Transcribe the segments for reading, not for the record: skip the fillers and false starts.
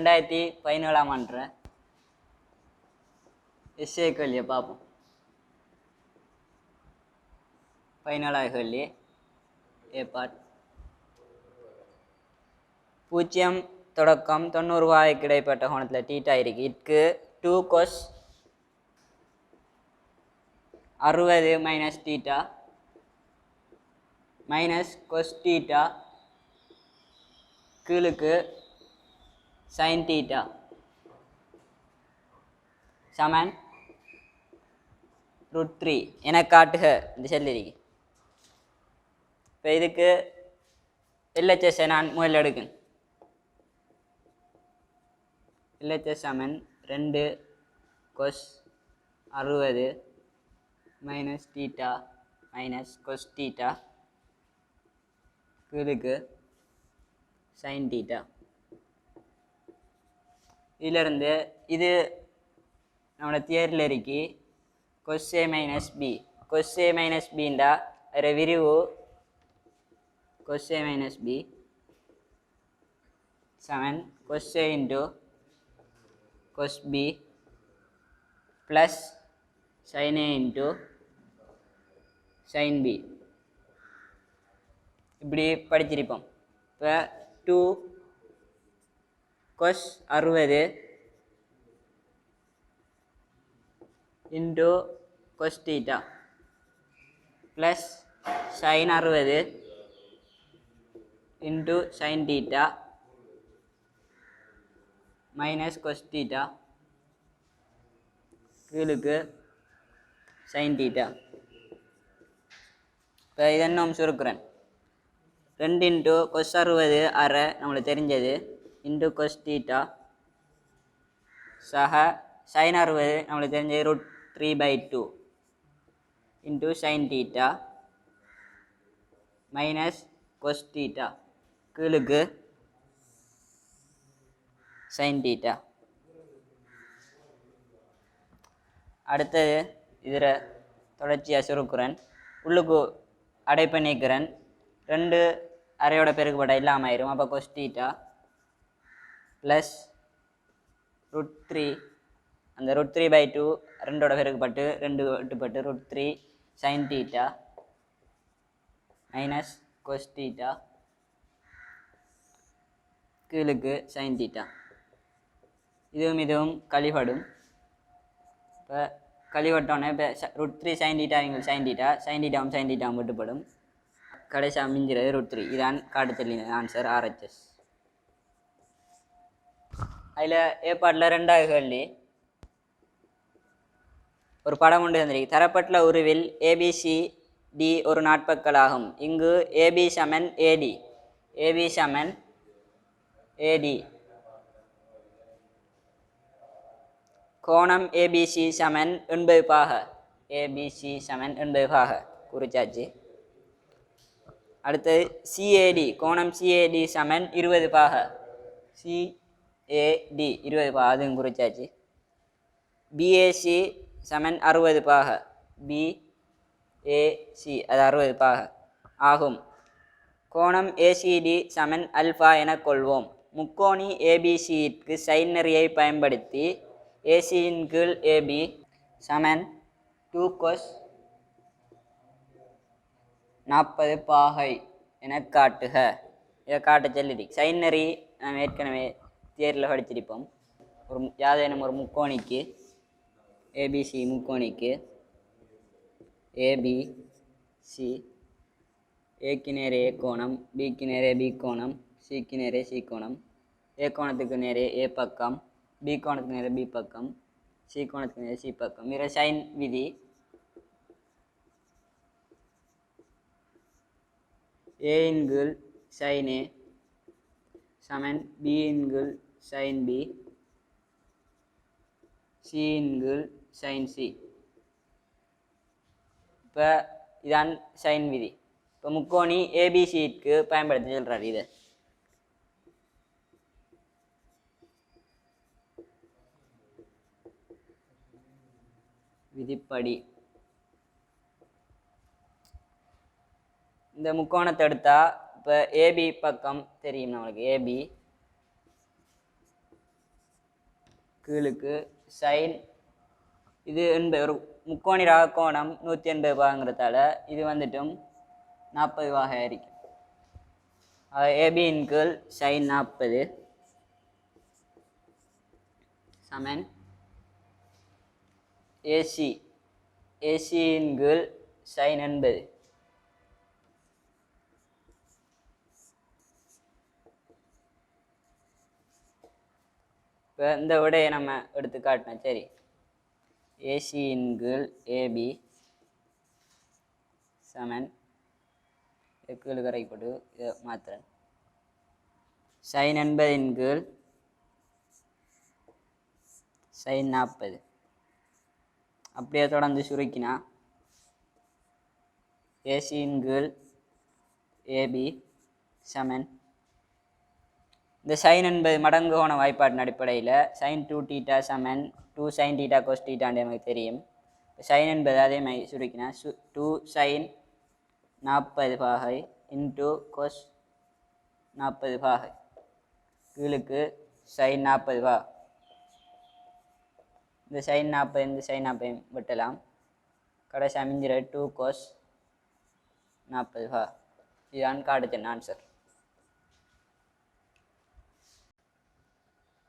2017 ஆண்டு எஸ்ஏ கேள்வியை பார்ப்போம். 17வது கேள்வி ஏபாட் 0 தொடக்கம் 90 வாய்க்கு இடைப்பட்ட கோணத்தில் தீட்டா இருக்கு. இதுக்கு 2 cos 60 minus theta minus cos theta கீழுக்கு sin தீட்டா சமன் √3 என காட்டுக இந்த செல்லிருக்கு. இப்போ இதுக்கு எல்ஹெச்எஸை நான் முதல்ல எடுக்கேன். எல்ஹெச்எஸ் சமன் 2 cos 60 minus theta minus cos theta கீழுக்கு sin தீட்டா. இதிலிருந்து இது நம்மளோட தியரியில் இருக்கு cos A minus B. cos A minus பின்னா ஒரு விரிவு cos A மைனஸ் பி சமன் cos A into cos B plus sin A into sin B. இப்படி படிச்சிருப்போம். இப்போ 2 cos 60 into cos theta plus sin 60 into sin theta minus cos theta கீழுக்கு sin theta. இப்போ இதென்னும் சுருக்குறேன். 2 into cos 60 அரை நம்மளுக்கு தெரிஞ்சது into cos theta சக sin 60 நம்மளுக்கு தெரிஞ்சது √3/2 into sin theta minus cos theta கீழுக்கு sin தீட்டா. அடுத்தது இதில் தொடர்ச்சியாக சுருக்குறேன். உள்ளுக்கு அடைப்பை நீக்கிறேன். 2 அரையோட பெருக்குப்பட இல்லாமல் ஆயிரும். அப்போ cos தீட்டா ப்ளஸ் √3 அந்த √3/2 2ஓட பெருக்குப்பட்டு 2 விட்டுப்பட்டு √3 sin theta minus cos theta கீழுக்கு sin தீட்டா. இதுவும் கழிபடும். இப்போ கழிவட்டோன்னே இப்போ √3 sin தீட்டா எங்களுக்கு sin தீட்டாவும் விட்டுப்படும். கடைசியாக மிஞ்சிறது √3. இதான் காட்டுச்சொல்லி ஆன்சர் RHS. அதில் ஏற்பாட்டில் 2வது கேள்வி ஒரு படம் ஒன்று தந்திருக்கு. தரப்பட்டுள்ள உருவில் ABCD ஒரு நாட்பக்கலாகும். இங்கு AB சமன் AD கோணம் ABC சமன் 80 பாக குறிச்சாச்சு. அடுத்தது CAD கோணம் CAD சமன் 20 பாக CAD 20 பாக அதுவும் குறிச்சாச்சு. BAC சமன் 60 பாக BAC அது 60 பாக ஆகும். கோணம் ACD சமன் அல்ஃபா என கொள்வோம். முக்கோணி ABCக்கு சைன் நெறியை பயன்படுத்தி AC இன் கீழ் AB சமன் 2 cos 40 பாகை என காட்டுக. இதை காட்ட சொல்லி சைன் நெறி நாம் ஏற்கனவே தியரியில் படிச்சிருப்போம். யாதேனும் ஒரு முக்கோணிக்கு ABC முக்கோணிக்கு ABC ஏக்கு நேரே A கோணம், பிக்கு நேரே B கோணம், சிக்கு நேரே C கோணம். A கோணத்துக்கு நேரே A பக்கம், B கோணத்துக்கு நேரே B பக்கம், C கோணத்துக்கு நேரே C பக்கம். இது சைன் விதி. A இன் கீழ் sin A சமன் B இன் கீழ் sin B C இன் கீழ் sin C. இப்போ இதான் சைன் விதி. இப்போ முக்கோணி ABCக்கு பயன்படுத்தி சொல்கிறார். இதை விதிப்படி இந்த முக்கோணத்தை எடுத்தா இப்போ AB பக்கம் தெரியும் நம்மளுக்கு. AB கீழுக்கு சைன் இது ஒரு முக்கோணி ராக கோணம் 180 பாகங்கிறதால இது வந்துட்டும் 40 வாக இருக்கும். ஏபியின் கீழ் சைன் 40 சமன் ஏசியின் கீழ் சைன் 80. இப்போ இந்த விடையை நம்ம எடுத்து காட்டினோம். சரி, ஏசியின் கீழ் ஏபி சமன் கீழ் கரைப்பட்டு இதை மாத்திரன் சைன் 80 கீழ் சைன் 40. அப்படியே தொடர்ந்து சுருக்கினா ஏசியின் கீழ் ஏபி சமன் இந்த சைன் 80 மடங்கு கோண வாய்ப்பாட்டின் அடிப்படையில் sin 2θ சமன் 2 sin θ cos θ நமக்கு தெரியும். சைன் 80 அதே மாதிரி சுருக்கினா 2 sin 40 பாகை இன்ட்டு cos 40 பாகை கீழுக்கு sin 40 பா. இந்த sin 40 இந்த sin 40 வெட்டலாம். கடைசி அமைஞ்சிற 2 cos 40 பா. இதுதான் காட்டுத்தின் ஆன்சர்.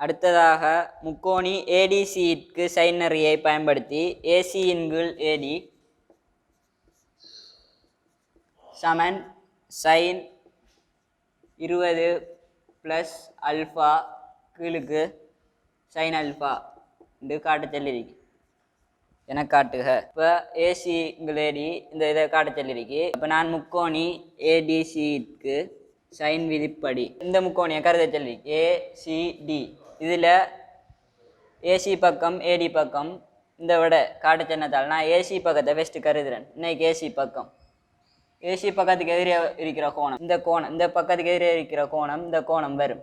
அடுத்ததாக முக்கோணி ஏடிசிக்கு சைன் நெறியை பயன்படுத்தி ஏசியின் கீழ் ஏடி சமன் சைன் 20 ப்ளஸ் அல்ஃபா கீழுக்கு சைன் அல்ஃபா என்று காட்ட சொல்லியிருக்கு. என காட்டுக. இப்போ ஏசிங்கள் ஏடி இந்த இதை காட்ட சொல்லியிருக்கு. இப்போ நான் முக்கோணி ஏடிசிக்கு சைன் விதிப்படி இந்த முக்கோணியை கருத சொல்லியிருக்கு. ஏசிடி இதில் ஏசி பக்கம் ஏடி பக்கம் இந்த விட காட்ட சொன்னதால் நான் ஏசி பக்கத்தை ஃபஸ்ட்டு கருதுறேன். இன்னைக்கு ஏசி பக்கத்துக்கு எதிரே இருக்கிற கோணம் இந்த பக்கத்துக்கு எதிரே இருக்கிற கோணம் இந்த கோணம் வரும்.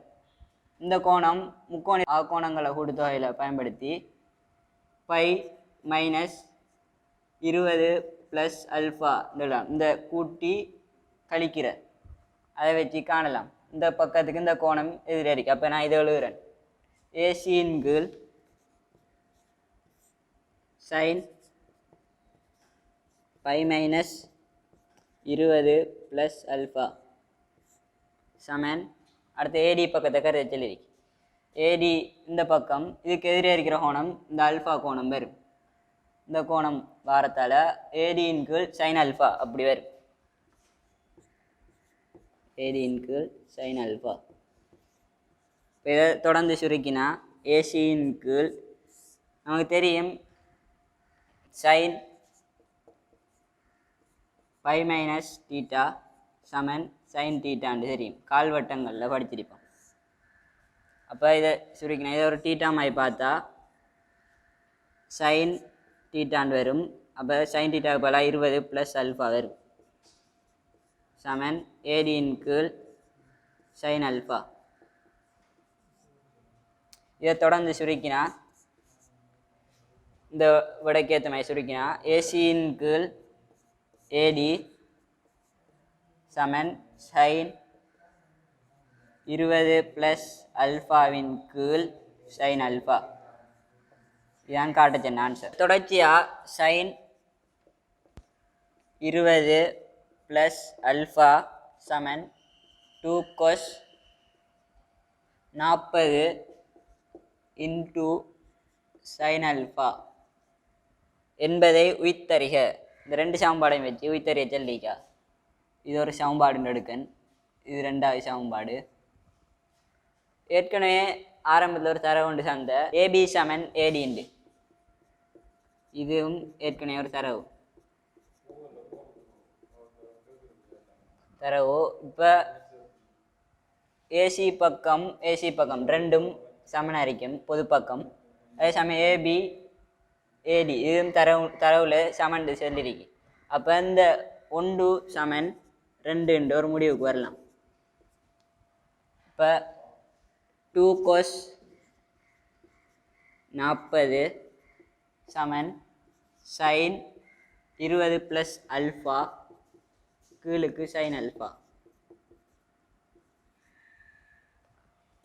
இந்த கோணம் முக்கோணி கோணங்களை கூட்டுத்தொகையில் பயன்படுத்தி பை மைனஸ் 20 ப்ளஸ் அல்ஃபா இந்த கூட்டி கழிக்கிற அதை வச்சு காணலாம். இந்த பக்கத்துக்கு இந்த கோணம் எதிரே இருக்கு. அப்போ நான் இதை எழுதுறேன். ஏசியின் கீழ் sine pi minus 20 plus alpha சமன் அடுத்து ஏடி பக்கத்தை கருத சொல்லியிருக்கு. ஏடி இந்த பக்கம் இதுக்கு எதிரே இருக்கிற கோணம் இந்த அல்ஃபா கோணம் வரும். இந்த கோணம் வாரத்தால் ஏடியின் கீழ் சைன் அல்ஃபா அப்படி வரும். ஏடியின் கீழ் சைன் அல்ஃபா. இப்போ இதை தொடர்ந்து சுருக்கினா ஏசியின் கீழ் நமக்கு தெரியும் சைன் பை மைனஸ் தீட்டா சமன் சைன் தீட்டான்னு தெரியும். கால்வட்டங்களில் படிச்சிருப்போம். அப்போ இதை சுருக்கினா இதை ஒரு தீட்டா மாதிரி பார்த்தா சைன் தீட்டான்னு வரும். அப்போ சைன் தீட்டாவுக்கு பதிலாக 20 ப்ளஸ் அல்ஃபா வரும் சமன் ஏடியின் கீழ் சைன் அல்ஃபா. இதை தொடர்ந்து சுருக்கினா இந்த விடைக்கேற்ற மாதிரி சுருக்கினா ஏசியின் கீழ் ஏடி சமன் சைன் 20 ப்ளஸ் அல்ஃபாவின் கீழ் சைன் அல்ஃபா. இதான் காட்டுச்சேன் ஆன்சர். தொடர்ச்சியாக சைன் 20 ப்ளஸ் அல்ஃபா சமன் 2 cos 40 இன்டு சைன் அல்ஃபா என்பதை உய்த்தறிக. இந்த ரெண்டு சமன்பாடையும் வச்சு உய்த்தறிய சொல்லிக்கா. இது ஒரு சமன்பாடுன்னு எடுக்கன். இது ரெண்டாவது சமன்பாடு. ஏற்கனவே ஆரம்பத்தில் ஒரு தரவு உண்டு சந்த ஏபி சமன் ஏடி உண்டு. இதுவும் ஏற்கனவே ஒரு தரவு. இப்போ ஏசி பக்கம் ரெண்டும் சமன் அரிக்கும் பொது பக்கம். அதே சமயம் ஏபி ஏடி இதுவும் தரவில் சமன் சொல்லியிருக்கு. அப்போ இந்த 1 சமன் 2 ஒரு முடிவுக்கு வரலாம். இப்போ 2 cos 40 சமன் சைன் 20 ப்ளஸ் அல்ஃபா கீழுக்கு சைன் அல்ஃபா.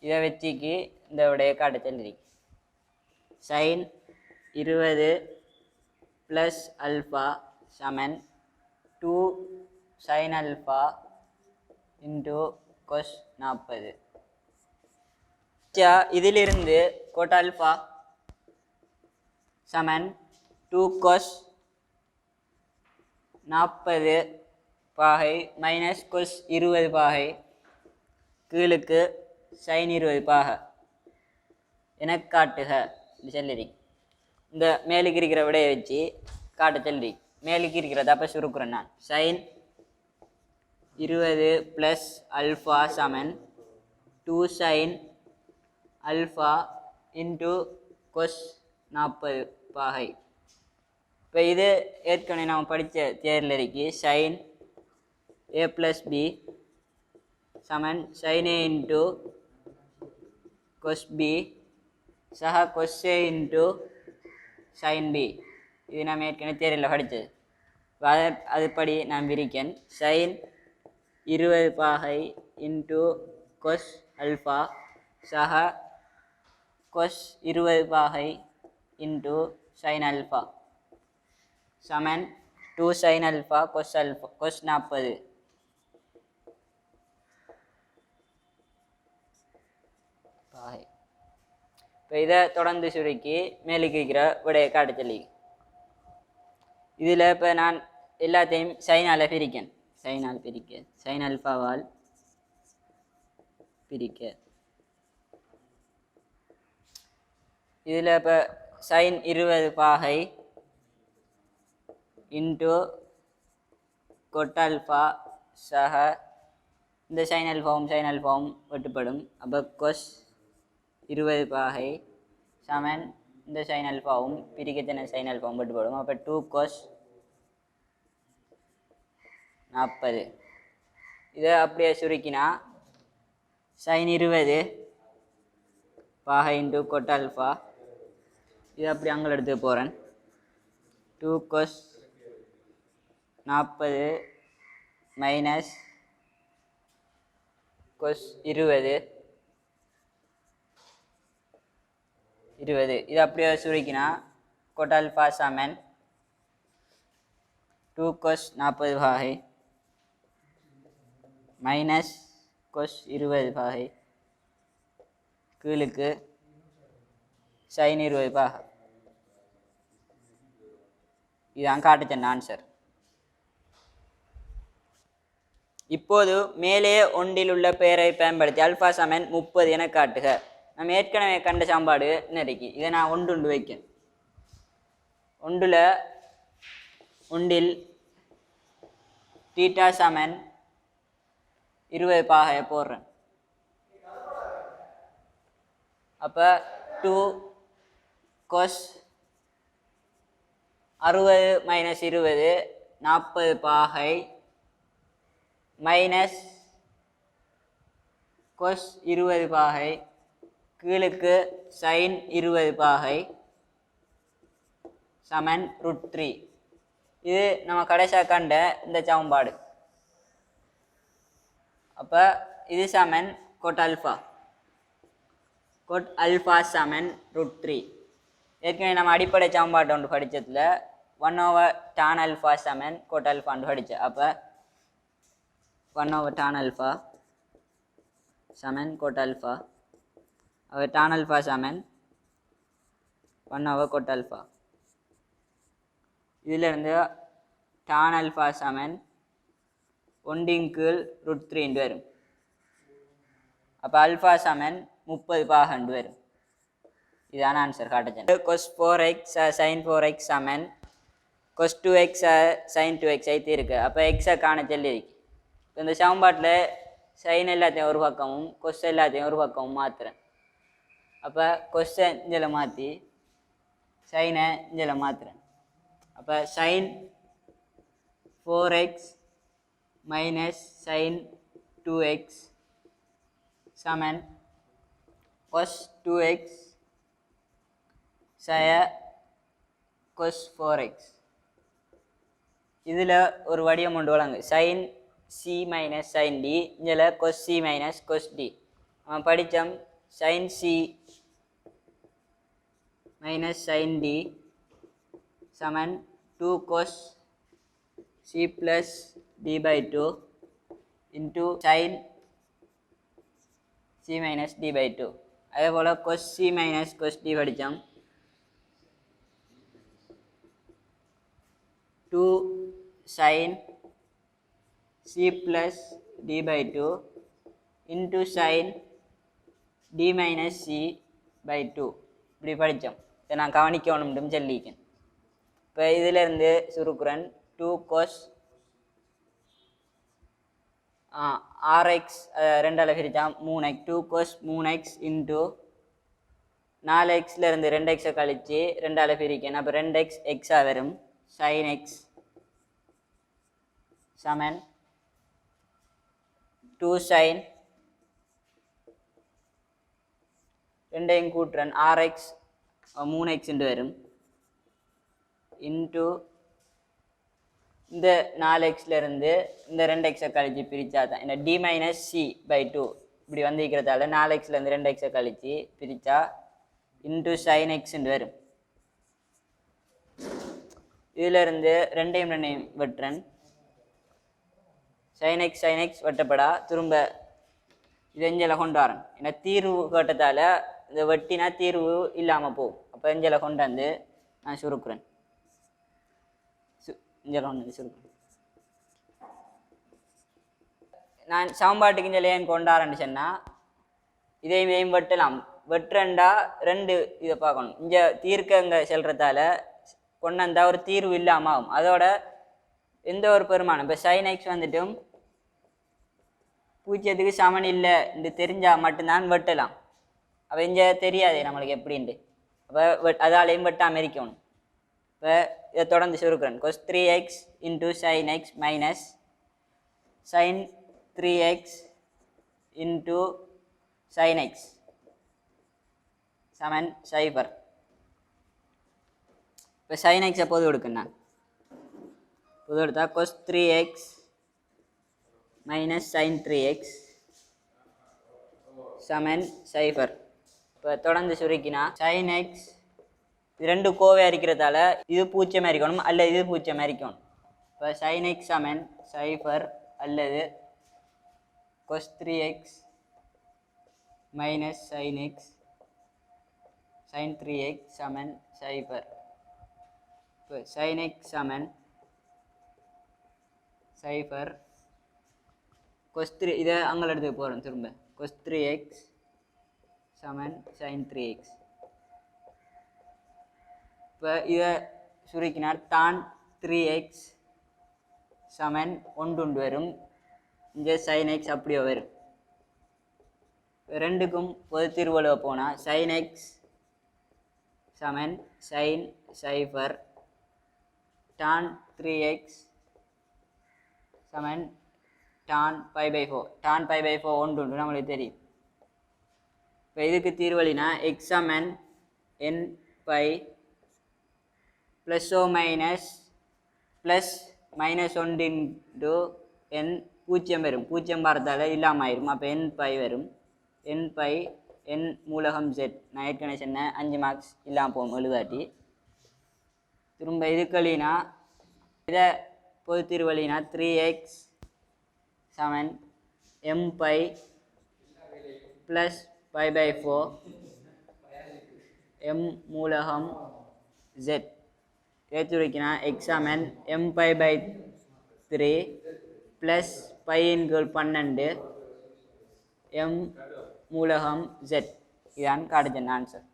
இதை வச்சுக்கு இந்த விடையை காட்ட சொல்லியிருக்கு. sin 20 ப்ளஸ் அல்ஃபா சமன் 2 sin அல்ஃபா இன்டு கொஸ் 40. இதிலிருந்து கோட் அல்ஃபா சமன் 2 கொஸ் 40 பாகை மைனஸ் கொஸ் 20 பாகை கீழுக்கு sin 20 பாகை என காட்டுக சொல்லி இந்த மேலுக்கு இருக்கிற விடையை வச்சு காட்ட சொல்லி மேலுக்கு இருக்கிறத அப்போ சுருக்குறேன் நான் sin 20 ப்ளஸ் அல்ஃபா சமன் 2 sin அல்ஃபா இன்டு கொஸ் 40 பாகை. இப்போ இது ஏற்கனவே நம்ம படித்த தேர்வில் இருக்கு sin a ப்ளஸ் பி சமன் sin a into cos B சக cos A into sin b. இது நம்ம ஏற்கனவே தேரில் படித்தது. அதுபடி நான் விரிக்கேன் sin 20 பாகை இன்டு கொஸ் அல்ஃபா சக கொஸ் 20 பாகை இன்டு sin அல்ஃபா சமன் 2 sin அல்ஃபா கொஸ் 40 பாகை. இப்போ இதை தொடர்ந்து சுருக்கி மேலுக்கு இருக்கிற விடையை காட்ட சொல்லி இதில் இப்போ நான் எல்லாத்தையும் சைனால் பிரிக்கேன் sin அல்ஃபாவால் பிரிக்க இதில் இப்போ sin 20 பாகை இன்டு கொட் அல்ஃபா சக இந்த sin அல்ஃபாவும் வெட்டுப்படும். அப்போ கொஸ் 20 பாகை சமன் இந்த sin அல்ஃபாவும் பிரிக்கத்தன sin அல்ஃபாவும் வெட்டுப்படும். அப்போ 2 கொஸ் 40 இதை அப்படியே சுருக்கினா sin 20 பாகை இன்டு கொட் அல்ஃபா இது அப்படி அங்கே எடுத்து போகிறேன் 2 கொஸ் 40 மைனஸ் கொஸ் 20 இது அப்படியே சுருக்கினா கொட் அல்ஃபா சமன் 2 கொஸ் 40 பாகை மைனஸ் கொஸ் 20 பாகை கீழுக்கு sin 20 பாகை. இதுதான் காட்டுச்சேன் ஆன்சர். இப்போது மேலே ஒன்றில் உள்ள பெயரை பயன்படுத்தி அல்ஃபா சமன் 30 என காட்டுக. நம்ம ஏற்கனவே கண்ட சாம்பாடு நெருக்கி இதை நான் ஒன்று வைக்கேன். ஒன்றில் தீட்டா சமன் 20 பாகையை போடுறேன். அப்போ 2 கொஸ் 60 மைனஸ் 20 40 பாகை மைனஸ் கொஸ் 20 பாகை கீழுக்கு sin 20 பாகை சமன் √3. இது நம்ம கடைசியாக கண்ட இந்த சமன்பாடு. அப்போ இது சமன் கொட் அல்ஃபா சமன் √3. ஏற்கனவே நம்ம அடிப்படை சமன்பாடு ஒன்று படித்ததில் 1/tan அல்ஃபா சமன் கொட் அல்ஃபான்னு படித்தேன். அப்போ 1/tan அல்ஃபா சமன் கொட் அல்ஃபா tan அல்ஃபா சமன் 1/கொட் அல்ஃபா. இதிலிருந்து tan அல்ஃபா சமன் 1/கீழ் √3 வரும். அப்போ அல்ஃபா சமன் 30 பாகண்டு வரும். இதான ஆன்சர் காட்டுச்சேன். cos 4x sin 4x சமன் cos 2x sin 2x ஐ தீர்க்க. அப்போ எக்ஸை காண சொல்லி இருக்கு. இந்த சமன்பாட்டில் sin எல்லாத்தையும் ஒரு பக்கமும் கொஸ் எல்லாத்தையும் ஒரு பக்கமும் மாற்றுறேன். அப்போ கொஸ்ஸை இதில் மாற்றி சைனை இதில் மாற்றுறேன். அப்போ sin 4x minus sin 2x சமன் cos 2x சய cos 4x. இதில் ஒரு வடிவம் கொண்டு வழங்கு sin c minus sin d இதில் cos c minus cos d. நம்ம படித்தோம் sin c minus sin d Saman 2 cos c plus d by 2 into sin c minus d by 2. அதே போல் cos c minus cos d படித்தோம். 2 sin c plus d by 2 into sin d minus c by 2 இப்படி படித்தோம். இதை நான் கவனிக்கணும்னு சொல்லிக்கேன். இப்போ இதிலிருந்து சுருக்குறேன் 2 cos rx ரெண்டால் பிரித்தா 3x 2 cos 3x into 4xல இருந்து 2x கழித்து ரெண்டால் பிரிக்கேன். அப்போ 2x எக்ஸாக வரும். sin x சமன் 2 sin ரெண்டையும் கூட்டுறன் rx 3x என்று வரும் இன்ட்டு இந்த 4xல இருந்து இந்த 2x கழிச்சு பிரித்தா தான் இந்த d minus c by 2 இப்படி வந்திருக்கிறதால 4xல இருந்து 2x கழிச்சு பிரித்தா இன்ட்டு sin x என்று வரும். இதிலிருந்து ரெண்டையும் வெட்டுறேன். sin x வெட்டப்படா திரும்ப இது எஞ்சலை கொண்டு வரேன். ஏன்னா தீர்வு கேட்டதால் இந்த வெட்டினா தீர்வு இல்லாமல் போகும். அப்போ எஞ்சலை கொண்டாந்து நான் சுருக்குறேன். இஞ்சலை கொண்டு சுருக்குறேன். நான் சமன்பாட்டுக்கு இஞ்சலை ஏன் கொண்டாரேன்னு சொன்னால் இதையும் வெட்டலாம். வெட்டுறேன்டா ரெண்டு இதை பார்க்கணும். இங்கே தீர்க்க இங்கே செல்றதால கொண்டாந்தா ஒரு தீர்வு இல்லாமல் ஆகும். அதோட எந்த ஒரு பெருமானம் இப்போ sin x வந்துட்டும் பூஜ்ஜியத்துக்கு சமன் இல்லை என்று தெரிஞ்சால் மட்டும்தான் வெட்டலாம். அப்போ இங்கே தெரியாது நம்மளுக்கு எப்படின்ட்டு. அப்போ அதாலையும் வெட்டாமல் இருக்கணும். இப்போ இதை தொடர்ந்து சுருக்கிறேன். cos 3x into sin x minus sin 3x into sin x சமன் 0. இப்போ sin x பொது எடுக்கணும். பொது எடுத்தா cos 3x minus sin 3x சமன் 0. இப்போ தொடர்ந்து சுருக்கினா sin x ரெண்டு கோவை அரிக்கிறதால இது பூஜ்ஜியம் அரிக்கணும் அல்லது இது பூஜ்ஜியம் அரிக்கணும். இப்போ sin x சமன் 0 அல்லது cos 3x minus sin x sin 3x சமன் 0. இப்போ sin x சமன் 0 cos 3 இதை அங்கே எடுத்துக்க போகிறோம். திரும்ப cos 3x சமன் sin 3x. இப்போ இதை சுருக்கினார் tan 3x சமன் 1 வரும். இங்கே sin x அப்படியே வரும். ரெண்டுக்கும் பொது தீர்வு போனால் sin x சமன் sin 0 tan 3x சமன் tan π/4 tan π/4 1 நம்மளுக்கு தெரியும். இப்போ இதுக்கு தீர்வழினா x சமன் n π ப்ளஸ் ஓ மைனஸ் ப்ளஸ் -1 இன்ட்டு n பூஜ்ஜியம் வரும். பூஜ்ஜியம் பார்த்தால இல்லாமல் ஆயிரும். அப்போ n π வரும். n π n மூலகம் z. நான் ஏற்கனவே சொன்னேன் 5 மார்க்ஸ் இல்லாமல் போகும் எழுதாட்டி. திரும்ப இதுக்களினா இதை பொது தீர்வழினா 3x சமன் m π ப்ளஸ் π/4 m மூலகம் z. ஏற்றுரைக்கினா x சமன் m π/3 ப்ளஸ் π/12 m மூலகம் z. இதான் காட்டுச்சேன் ஆன்சர்.